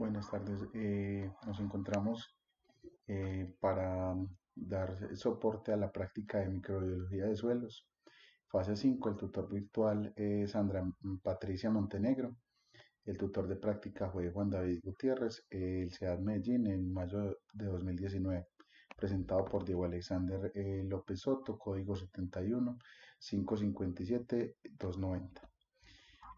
Buenas tardes. Nos encontramos para dar soporte a la práctica de microbiología de suelos. Fase 5. El tutor virtual es Sandra Patricia Montenegro. El tutor de práctica fue Juan David Gutiérrez, el CEAD Medellín en mayo de 2019. Presentado por Diego Alexander López Soto, código 71 557 290.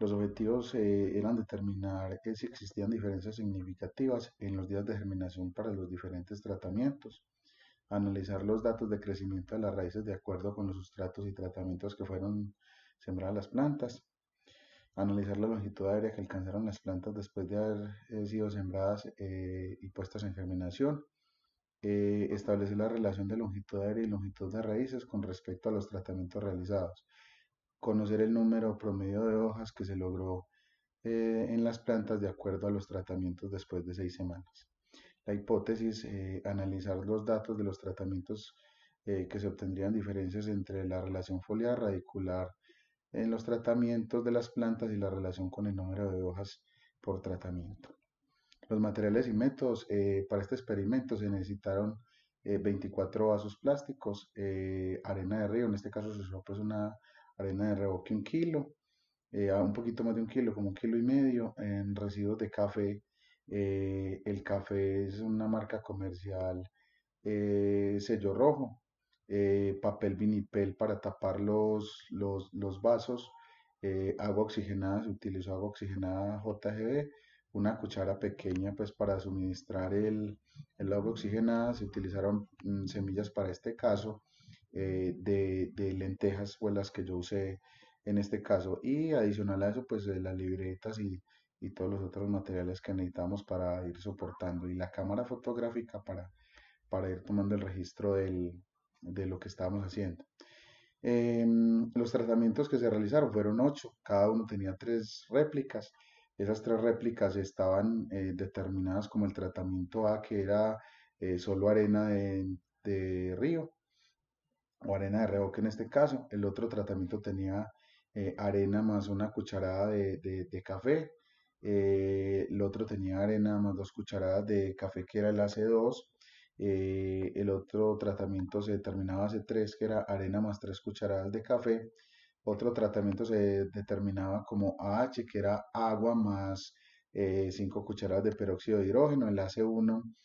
Los objetivos eran determinar si existían diferencias significativas en los días de germinación para los diferentes tratamientos, analizar los datos de crecimiento de las raíces de acuerdo con los sustratos y tratamientos que fueron sembradas las plantas, analizar la longitud aérea que alcanzaron las plantas después de haber sido sembradas y puestas en germinación, establecer la relación de longitud aérea y longitud de raíces con respecto a los tratamientos realizados, conocer el número promedio de hojas que se logró en las plantas de acuerdo a los tratamientos después de 6 semanas. La hipótesis, analizar los datos de los tratamientos que se obtendrían diferencias entre la relación foliar radicular en los tratamientos de las plantas y la relación con el número de hojas por tratamiento. Los materiales y métodos para este experimento se necesitaron 24 vasos plásticos, arena de río, en este caso se usó pues una arena de reboque 1 kilo, a un poquito más de 1 kilo, como 1,5 kilos, en residuos de café. El café es una marca comercial, sello rojo, papel vinipel para tapar los vasos, agua oxigenada, se utilizó agua oxigenada JGB, una cuchara pequeña pues para suministrar el agua oxigenada, se utilizaron semillas para este caso, de lentejas fue las que yo usé en este caso, y adicional a eso pues las libretas y todos los otros materiales que necesitamos para ir soportando y la cámara fotográfica para ir tomando el registro de lo que estábamos haciendo. Los tratamientos que se realizaron fueron 8, cada uno tenía 3 réplicas. Esas 3 réplicas estaban determinadas como el tratamiento A, que era solo arena de río o arena de reboque en este caso. El otro tratamiento tenía arena más una cucharada de café. El otro tenía arena más 2 cucharadas de café, que era el AC2. El otro tratamiento se determinaba AC3, que era arena más 3 cucharadas de café. Otro tratamiento se determinaba como AH, que era agua más 5 cucharadas de peróxido de hidrógeno. El AC1,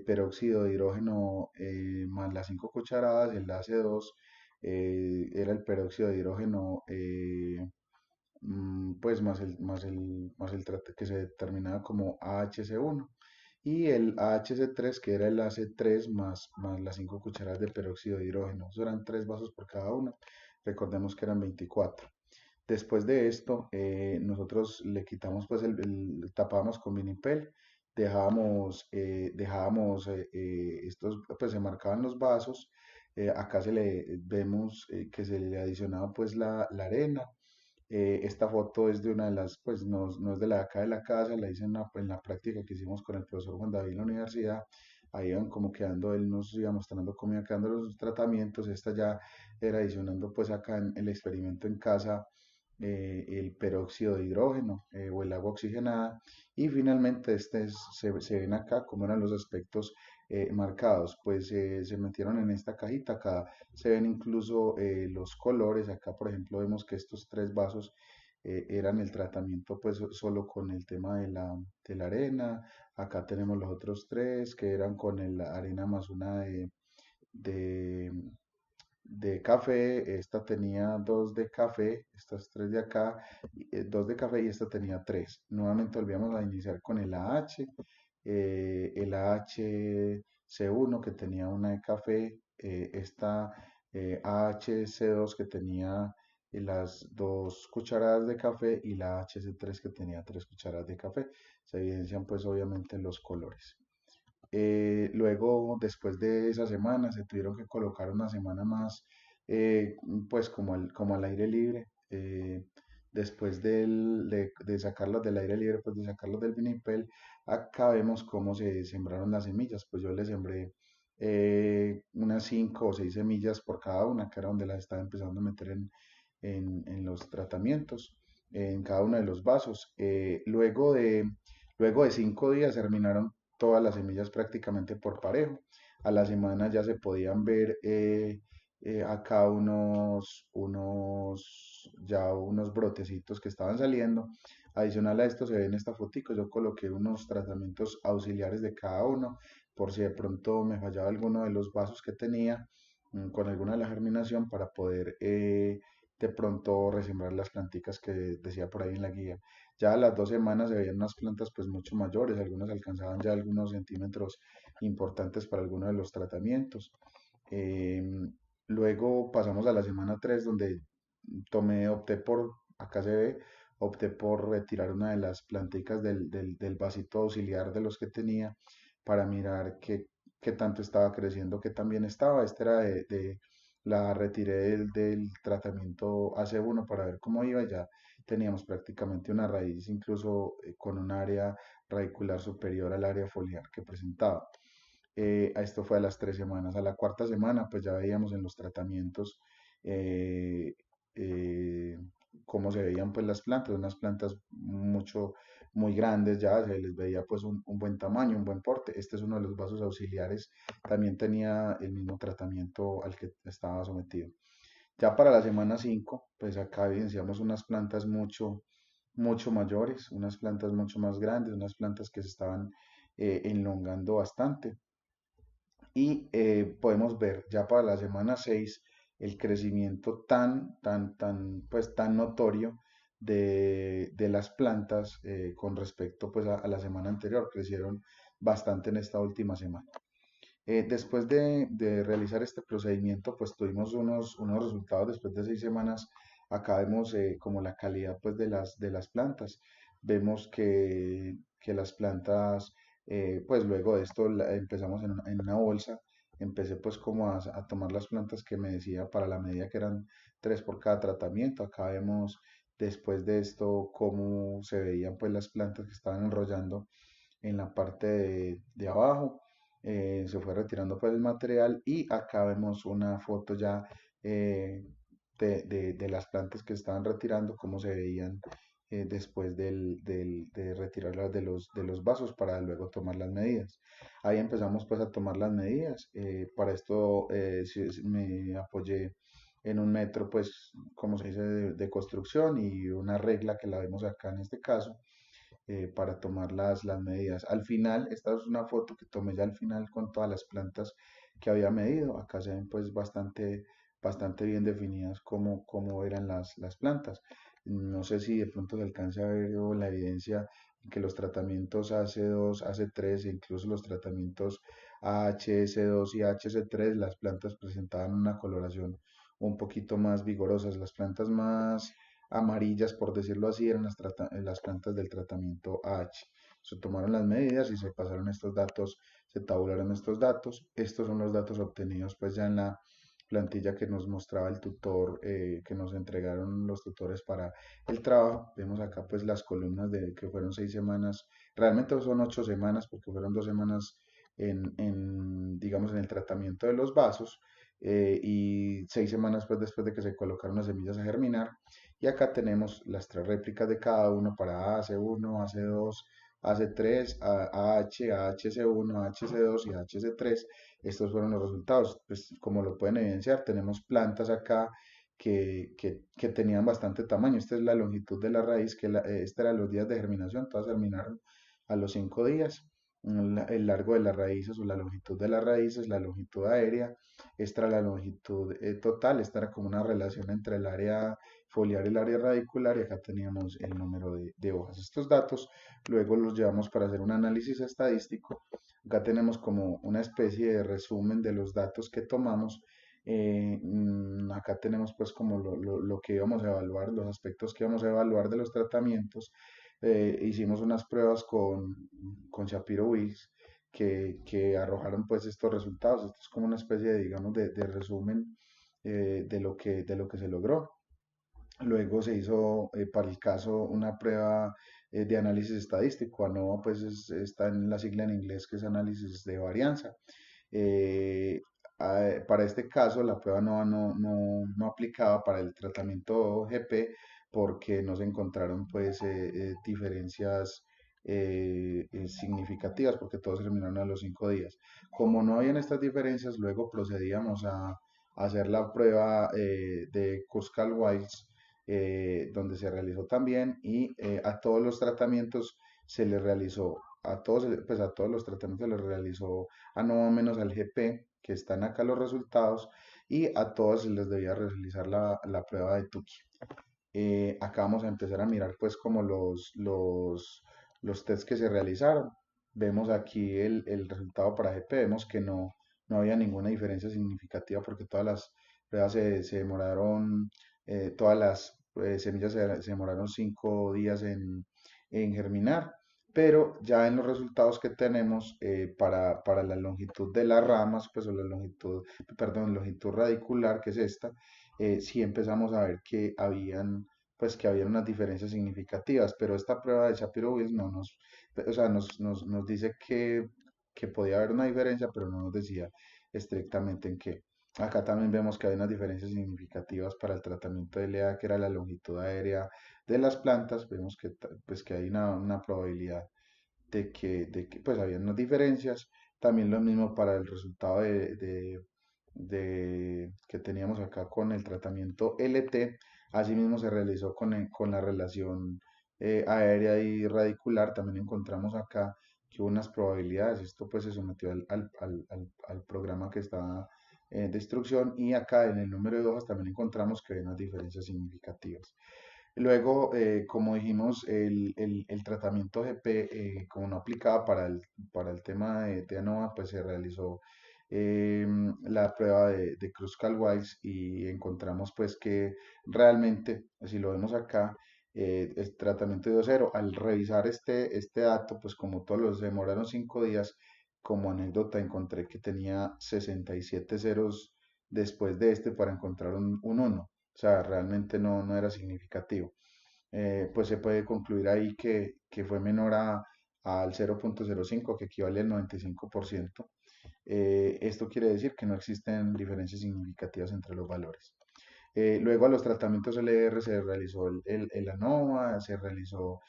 peróxido de hidrógeno más las 5 cucharadas. El AC2 era el peróxido de hidrógeno, pues que se determinaba como AHC1, y el AHC3, que era el AC3 más las 5 cucharadas de peróxido de hidrógeno. Eso eran 3 vasos por cada uno. Recordemos que eran 24. Después de esto, nosotros le quitamos, pues, tapábamos con vinipel, estos, pues, se marcaban los vasos. Acá vemos que se le adicionaba, pues, la arena. Esta foto es de una de las, pues, no es de la de acá de la casa, la hice en la práctica que hicimos con el profesor Juan David en la universidad. Ahí iban como quedando, él nos iba mostrando cómo iban quedando los tratamientos. Esta ya era adicionando, pues, acá en el experimento en casa, el peróxido de hidrógeno, o el agua oxigenada, y finalmente se ven acá cómo eran los aspectos marcados. Pues se metieron en esta cajita. Acá se ven incluso los colores. Acá, por ejemplo, vemos que estos 3 vasos eran el tratamiento, pues, solo con el tema de la arena. Acá tenemos los otros 3 que eran con la arena más una de, de café. Esta tenía 2 de café, estas 3 de acá, 2 de café, y esta tenía 3. Nuevamente volvíamos a iniciar con el AH, el AHC1, que tenía una de café, esta AHC2, que tenía las 2 cucharadas de café, y la AHC3, que tenía 3 cucharadas de café. Se evidencian pues obviamente los colores. Luego, después de esa semana, se tuvieron que colocar una semana más, eh, pues como al aire libre. Después de sacarlos del aire libre, pues de sacarlos del vinipel, acá vemos cómo se sembraron las semillas. Pues yo les sembré unas 5 o 6 semillas por cada una, que era donde las estaba empezando a meter en los tratamientos, en cada uno de los vasos. Luego de Luego de 5 días germinaron todas las semillas prácticamente por parejo. A la semana ya se podían ver acá ya unos brotecitos que estaban saliendo. Adicional a esto se ve en esta fotico, yo coloqué unos tratamientos auxiliares de cada uno por si de pronto me fallaba alguno de los vasos que tenía con alguna de la germinación para poder de pronto resembrar las planticas que decía por ahí en la guía. Ya a las 2 semanas se veían unas plantas pues mucho mayores, algunas alcanzaban ya algunos centímetros importantes para algunos de los tratamientos. Em, Luego pasamos a la semana 3 donde opté por, acá se ve, opté por retirar una de las planticas del vasito auxiliar de los que tenía para mirar qué tanto estaba creciendo, qué tan bien estaba. Esta era la retiré del tratamiento AC1 para ver cómo iba. Ya teníamos prácticamente una raíz, incluso con un área radicular superior al área foliar que presentaba. A esto fue a las 3 semanas. A la cuarta semana, pues ya veíamos en los tratamientos eh, eh, cómo se veían pues las plantas, unas plantas muy grandes ya, se les veía pues un buen tamaño, un buen porte. Este es uno de los vasos auxiliares, también tenía el mismo tratamiento al que estaba sometido. Ya para la semana 5 pues acá evidenciamos unas plantas mucho mayores, unas plantas mucho más grandes, unas plantas que se estaban enlongando bastante. Y podemos ver ya para la semana 6 el crecimiento pues, tan notorio de las plantas con respecto pues, a la semana anterior. Crecieron bastante en esta última semana. Después de realizar este procedimiento, pues tuvimos unos resultados después de 6 semanas. Acá vemos como la calidad pues, de las plantas. Vemos que las plantas, pues luego de esto empezamos en una bolsa. Empecé pues como a tomar las plantas que me decía para la medida que eran 3 por cada tratamiento. Acá vemos después de esto cómo se veían pues las plantas que estaban enrollando en la parte de abajo. Se fue retirando pues el material y acá vemos una foto ya eh, de las plantas que estaban retirando, cómo se veían después de retirarlas de los vasos para luego tomar las medidas. Ahí empezamos pues a tomar las medidas. Para esto me apoyé en un metro pues como se dice de construcción y una regla que la vemos acá en este caso para tomar las medidas. Al final, esta es una foto que tomé ya al final con todas las plantas que había medido. Acá se ven pues bastante bien definidas cómo eran las plantas. No sé si de pronto se alcanza a ver la evidencia en que los tratamientos AC2, AC3 e incluso los tratamientos AHS2 y AHS3, las plantas presentaban una coloración un poquito más vigorosas. Las plantas más amarillas, por decirlo así, eran las plantas del tratamiento AH. Se tomaron las medidas y se pasaron estos datos, se tabularon estos datos. Estos son los datos obtenidos pues ya en la plantilla que nos mostraba el tutor, que nos entregaron los tutores para el trabajo. Vemos acá pues las columnas de que fueron 6 semanas, realmente son 8 semanas porque fueron 2 semanas digamos, en el tratamiento de los vasos y 6 semanas pues después de que se colocaron las semillas a germinar. Y acá tenemos las 3 réplicas de cada uno para AC1, AC2, AC3, AH, AHC1, AHC2 y AHC3. Estos fueron los resultados. Pues como lo pueden evidenciar, tenemos plantas acá que tenían bastante tamaño. Esta es la longitud de la raíz, esta era los días de germinación, todas germinaron a los 5 días. El largo de las raíces o la longitud de las raíces, la longitud aérea, esta era la longitud total, esta era como una relación entre el área foliar y el área radicular y acá teníamos el número de hojas. Estos datos luego los llevamos para hacer un análisis estadístico. Acá tenemos como una especie de resumen de los datos que tomamos. Acá tenemos pues como lo que íbamos a evaluar, los aspectos que íbamos a evaluar de los tratamientos. Hicimos unas pruebas con Shapiro-Wills que arrojaron pues estos resultados. Esto es como una especie de, digamos, de resumen de lo que se logró. Luego se hizo para el caso una prueba de análisis estadístico. ANOVA pues está en la sigla en inglés que es análisis de varianza. Eh, para este caso la prueba no aplicaba para el tratamiento GP porque no se encontraron pues diferencias significativas porque todos terminaron a los 5 días. Como no habían estas diferencias, luego procedíamos a hacer la prueba de Kurzweil-Weiss, donde se realizó también y a todos los tratamientos se les realizó, pues a todos los tratamientos se les realizó a no menos al GP, que están acá los resultados, y a todos se les debía realizar la prueba de Tukey. Acá vamos a empezar a mirar pues como los tests que se realizaron. Vemos aquí el resultado para GP, vemos que no había ninguna diferencia significativa porque todas las pruebas se demoraron, todas las semillas se demoraron 5 días en germinar, pero ya en los resultados que tenemos para la longitud de las ramas, pues o la longitud, perdón, longitud radicular, que es esta, sí empezamos a ver que habían unas diferencias significativas, pero esta prueba de Shapiro-Wills no o sea, nos dice que podía haber una diferencia, pero no nos decía estrictamente en qué. Acá también vemos que hay unas diferencias significativas para el tratamiento de LEA, que era la longitud aérea de las plantas. Vemos pues, que hay una probabilidad de que pues había unas diferencias. También lo mismo para el resultado que teníamos acá con el tratamiento LT. Asimismo se realizó con la relación aérea y radicular. También encontramos acá que hubo unas probabilidades. Esto pues se sometió al programa que estaba de instrucción, y acá en el número de hojas también encontramos que hay unas diferencias significativas. Luego, como dijimos, el tratamiento GP, como no aplicaba para el tema de ANOVA, pues se realizó la prueba de Kruskal-Weiss y encontramos pues que realmente, si lo vemos acá, el tratamiento dio cero. Al revisar este dato, pues como todos los demoraron 5 días, como anécdota encontré que tenía 67 ceros después de este para encontrar un 1. O sea, realmente no era significativo. Pues se puede concluir ahí que fue menor al 0,05, que equivale al 95%. Esto quiere decir que no existen diferencias significativas entre los valores. Luego a los tratamientos LR se realizó el ANOVA, se realizó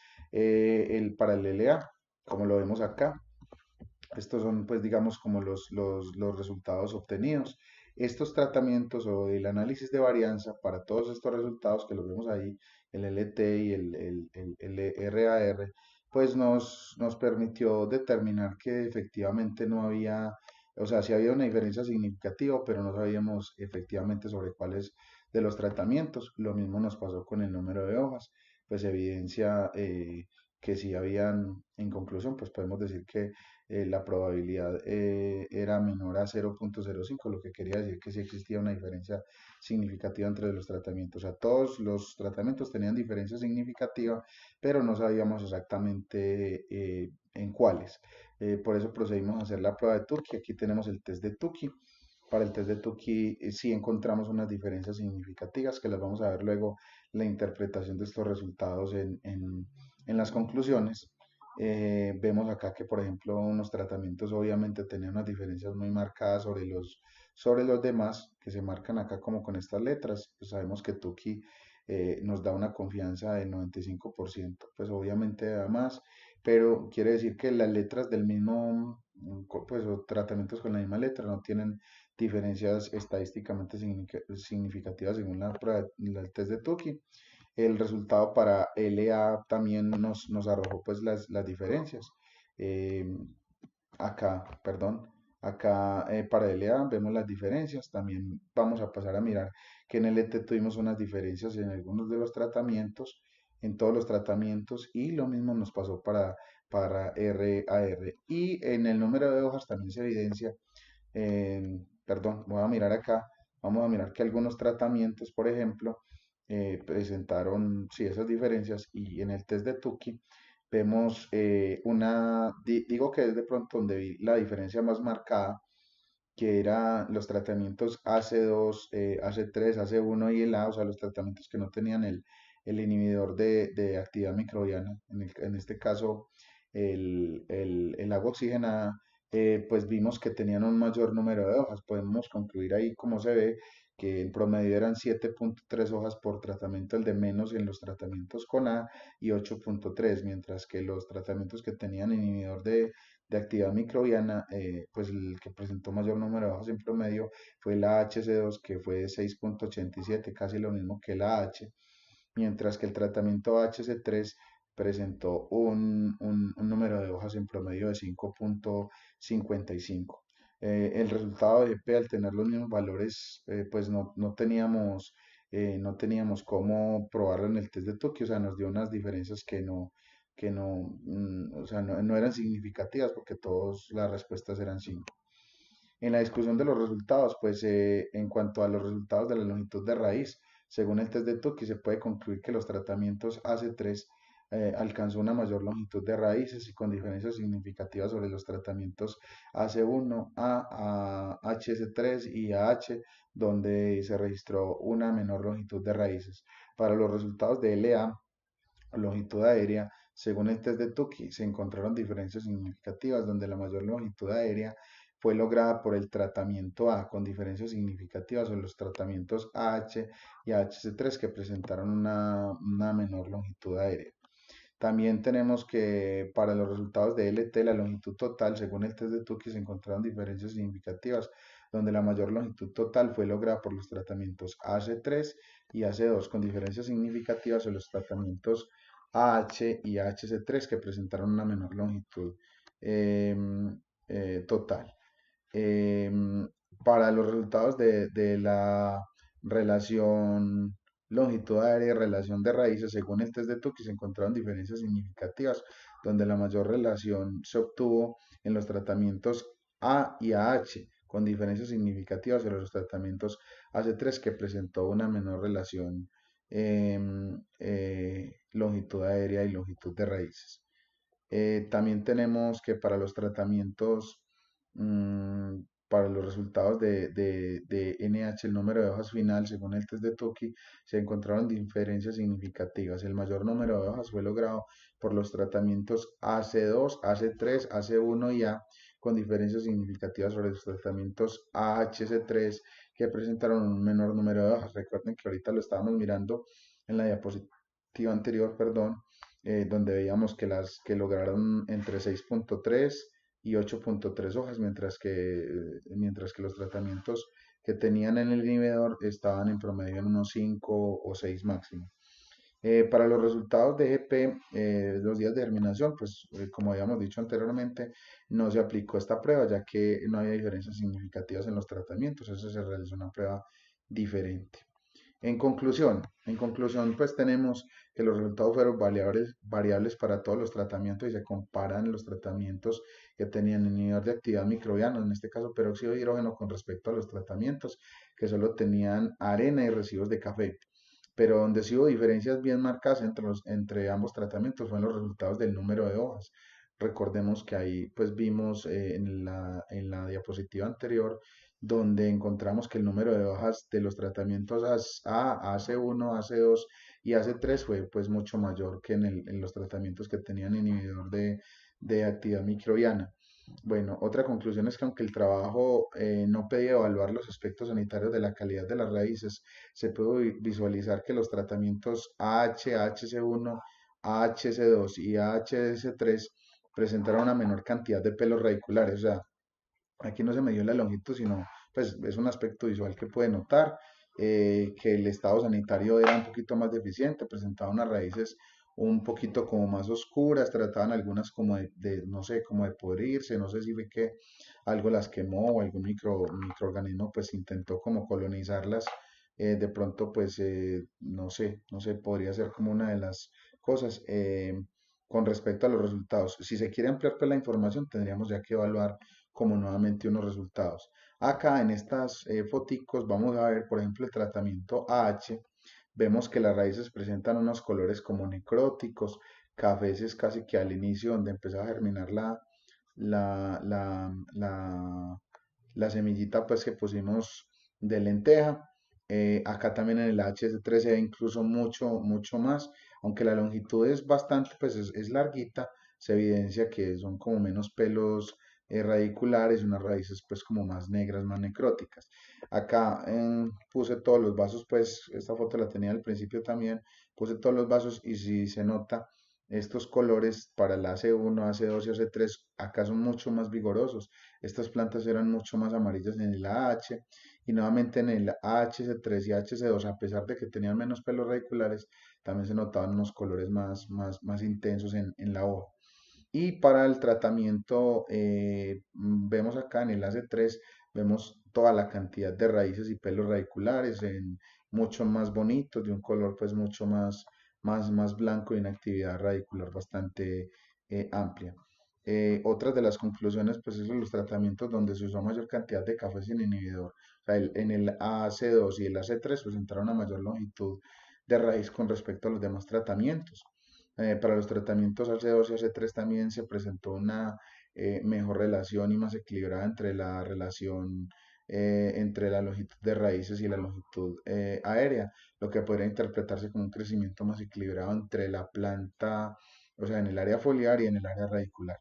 para el LA, como lo vemos acá. Estos son, pues, digamos, como los resultados obtenidos. Estos tratamientos o el análisis de varianza para todos estos resultados que los vemos ahí, el LT y el RAR, pues nos permitió determinar que efectivamente no había, o sea, sí había una diferencia significativa, pero no sabíamos efectivamente sobre cuáles de los tratamientos. Lo mismo nos pasó con el número de hojas, pues evidencia que si habían, en conclusión, pues podemos decir que la probabilidad era menor a 0,05, lo que quería decir que sí existía una diferencia significativa entre los tratamientos. O sea, todos los tratamientos tenían diferencia significativa, pero no sabíamos exactamente en cuáles. Por eso procedimos a hacer la prueba de Tukey. Aquí tenemos el test de Tukey. Para el test de Tukey sí encontramos unas diferencias significativas que las vamos a ver luego, la interpretación de estos resultados en las conclusiones. Vemos acá que, por ejemplo, unos tratamientos obviamente tenían unas diferencias muy marcadas sobre los demás, que se marcan acá como con estas letras. Pues sabemos que Tukey nos da una confianza del 95%, pues obviamente da más, pero quiere decir que las letras del mismo, pues o tratamientos con la misma letra no tienen diferencias estadísticamente significativas según la prueba, el test de Tukey. El resultado para LA también nos arrojó pues las diferencias. Eh, acá para LA vemos las diferencias. También vamos a pasar a mirar que en LT tuvimos unas diferencias en algunos de los tratamientos, en todos los tratamientos, y lo mismo nos pasó para RAR. Y en el número de hojas también se evidencia, perdón, voy a mirar acá, vamos a mirar que algunos tratamientos, por ejemplo, presentaron, sí, esas diferencias, y en el test de Tukey vemos digo que es de pronto donde vi la diferencia más marcada, que eran los tratamientos AC2, AC3, AC1 y el A, o sea, los tratamientos que no tenían el inhibidor de actividad microbiana, en este caso el agua oxigenada. Pues vimos que tenían un mayor número de hojas. Podemos concluir ahí, como se ve, que el promedio eran 7.3 hojas por tratamiento, el de menos en los tratamientos con A y 8.3, mientras que los tratamientos que tenían inhibidor de actividad microbiana, pues el que presentó mayor número de hojas en promedio fue la HC2, que fue de 6.87, casi lo mismo que la H, mientras que el tratamiento HC3 presentó un número de hojas en promedio de 5.55. El resultado de EP, al tener los mismos valores, pues no teníamos cómo probarlo en el test de Tokio, o sea, nos dio unas diferencias o sea, no eran significativas porque todas las respuestas eran 5. En la discusión de los resultados, pues en cuanto a los resultados de la longitud de raíz, según el test de Tukey, se puede concluir que los tratamientos AC3 alcanzó una mayor longitud de raíces y con diferencias significativas sobre los tratamientos AC1, A, HC3 y AH, donde se registró una menor longitud de raíces. Para los resultados de LA, longitud aérea, según el test de Tukey, se encontraron diferencias significativas donde la mayor longitud aérea fue lograda por el tratamiento A, con diferencias significativas sobre los tratamientos AH y HC3 que presentaron una menor longitud aérea. También tenemos que para los resultados de LT, la longitud total, según el test de Tukey, se encontraron diferencias significativas, donde la mayor longitud total fue lograda por los tratamientos AC3 y AC2, con diferencias significativas sobre los tratamientos AH y HC3, que presentaron una menor longitud eh, total. Em, para los resultados de la relación longitud aérea y relación de raíces, según el test de Tukey, se encontraron diferencias significativas, donde la mayor relación se obtuvo en los tratamientos A y AH, con diferencias significativas sobre los tratamientos AC3, que presentó una menor relación longitud aérea y longitud de raíces. También tenemos que para los tratamientos, para los resultados de NH, el número de hojas final, según el test de Tukey, se encontraron diferencias significativas. El mayor número de hojas fue logrado por los tratamientos AC2, AC3, AC1 y A, con diferencias significativas sobre los tratamientos AHC3, que presentaron un menor número de hojas. Recuerden que ahorita lo estábamos mirando en la diapositiva anterior, perdón, donde veíamos que lograron entre 6.3 y 8.3 hojas, mientras que los tratamientos que tenían en el inhibidor estaban en promedio en unos 5 o 6 máximo. Para los resultados de GP, los días de germinación, pues como habíamos dicho anteriormente, no se aplicó esta prueba ya que no había diferencias significativas en los tratamientos, eso se realizó una prueba diferente. En conclusión, pues tenemos que los resultados fueron variables para todos los tratamientos y se comparan los tratamientos que tenían inhibidor de actividad microbiana, en este caso peróxido de hidrógeno, con respecto a los tratamientos que solo tenían arena y residuos de café. Pero donde sí hubo diferencias bien marcadas entre ambos tratamientos fueron los resultados del número de hojas. Recordemos que ahí pues vimos en la diapositiva anterior donde encontramos que el número de hojas de los tratamientos AC1, AC2 y AC3 fue pues mucho mayor que en los tratamientos que tenían inhibidor de actividad microbiana. Bueno, otra conclusión es que aunque el trabajo no pedía evaluar los aspectos sanitarios de la calidad de las raíces, se pudo visualizar que los tratamientos AH, AHC1, AHC2 y AHC3 presentaron una menor cantidad de pelos radiculares. O sea, aquí no se me dio la longitud, sino pues es un aspecto visual que puede notar que el estado sanitario era un poquito más deficiente, presentaba unas raíces un poquito como más oscuras, trataban algunas como no sé, como de podrirse, no sé si fue que algo las quemó o algún microorganismo pues intentó como colonizarlas, de pronto pues no sé, podría ser como una de las cosas. Con respecto a los resultados, si se quiere ampliar pues, la información, tendríamos ya que evaluar como nuevamente unos resultados. Acá en estas foticos vamos a ver, por ejemplo, el tratamiento AH. Vemos que las raíces presentan unos colores como necróticos, cafeces casi que al inicio donde empezaba a germinar la, la, la, la semillita pues que pusimos de lenteja. Acá también en el HS3 se ve incluso mucho, mucho más, aunque la longitud es bastante, pues es larguita, se evidencia que son como menos pelos radiculares y unas raíces pues como más negras, más necróticas. Acá puse todos los vasos, pues esta foto la tenía al principio también, puse todos los vasos y si se nota, estos colores para el AC1, AC2 y AC3 acá son mucho más vigorosos. Estas plantas eran mucho más amarillas en el AH y nuevamente en el AHC3 y AHC2, a pesar de que tenían menos pelos radiculares, también se notaban unos colores más intensos en la hoja. Y para el tratamiento, vemos acá en el AC3, vemos toda la cantidad de raíces y pelos radiculares, mucho más bonitos, de un color pues mucho más blanco y una actividad radicular bastante amplia. Otras de las conclusiones, pues es los tratamientos donde se usó mayor cantidad de café sin inhibidor. O sea, en el AC2 y el AC3 presentaron una mayor longitud de raíz con respecto a los demás tratamientos. Para los tratamientos AC2 y AC3 también se presentó una mejor relación y más equilibrada entre la relación entre la longitud de raíces y la longitud aérea, lo que podría interpretarse como un crecimiento más equilibrado entre la planta, o sea, en el área foliar y en el área radicular.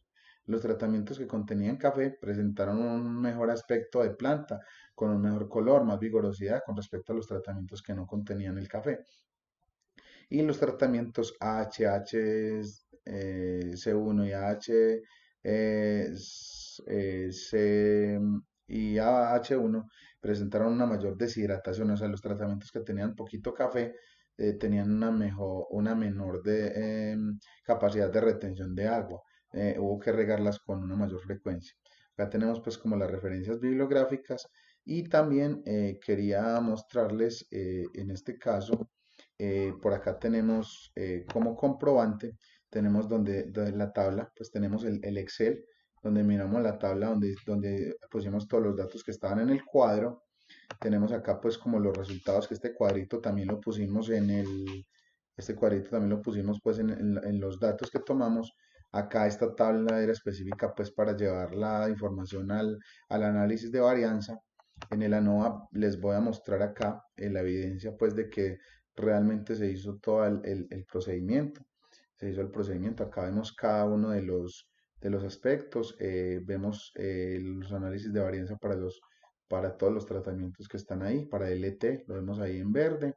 Los tratamientos que contenían café presentaron un mejor aspecto de planta, con un mejor color, más vigorosidad con respecto a los tratamientos que no contenían el café. Y los tratamientos AHH, C1 y AH, C y AH1 presentaron una mayor deshidratación, o sea, los tratamientos que tenían poquito café tenían una menor capacidad de retención de agua. Hubo que regarlas con una mayor frecuencia. Acá tenemos pues como las referencias bibliográficas y también quería mostrarles en este caso por acá tenemos como comprobante, tenemos donde la tabla, pues tenemos el Excel, donde miramos la tabla donde pusimos todos los datos que estaban en el cuadro. Tenemos acá pues como los resultados que este cuadrito también lo pusimos este cuadrito también lo pusimos pues en los datos que tomamos. Acá esta tabla era específica pues para llevar la información al análisis de varianza. En el ANOVA les voy a mostrar acá la evidencia pues de que realmente se hizo todo el procedimiento. Se hizo el procedimiento. Acá vemos cada uno de los aspectos. Vemos los análisis de varianza para todos los tratamientos que están ahí. Para LT lo vemos ahí en verde.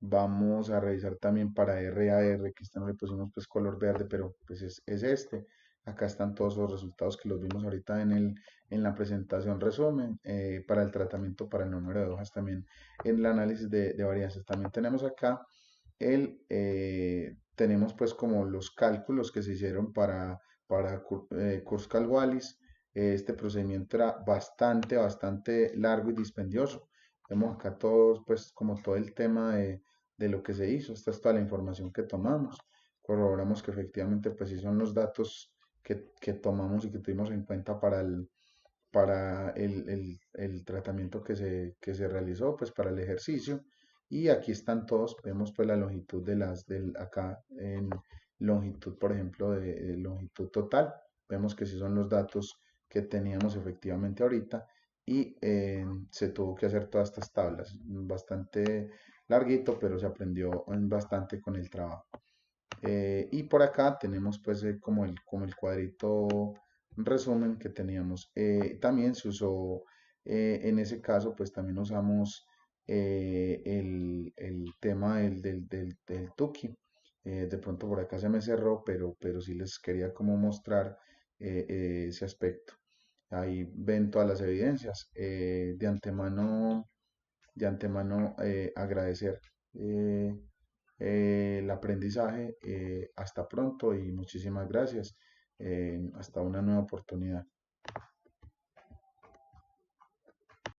Vamos a revisar también para RAR, que esta no le pusimos pues color verde, pero pues es este. Acá están todos los resultados que los vimos ahorita en la presentación resumen. Para el tratamiento, para el número de hojas también en el análisis de varianzas. También tenemos acá tenemos pues como los cálculos que se hicieron para Kurzweil-Wallis. Este procedimiento era bastante largo y dispendioso. Vemos acá todos, pues como todo el tema de lo que se hizo. Esta es toda la información que tomamos. Corroboramos que efectivamente pues sí son los datos que tomamos y que tuvimos en cuenta para el tratamiento que se realizó, pues para el ejercicio. Y aquí están todos, vemos pues la longitud acá en longitud, por ejemplo, de longitud total. Vemos que sí son los datos que teníamos efectivamente ahorita y se tuvo que hacer todas estas tablas. Bastante larguito, pero se aprendió bastante con el trabajo. Y por acá tenemos pues como el cuadrito resumen que teníamos. También se usó, en ese caso pues también usamos el tema del Tuki. De pronto por acá se me cerró, pero sí les quería como mostrar ese aspecto. Ahí ven todas las evidencias. De antemano agradecer. El aprendizaje. Hasta pronto y muchísimas gracias. Hasta una nueva oportunidad.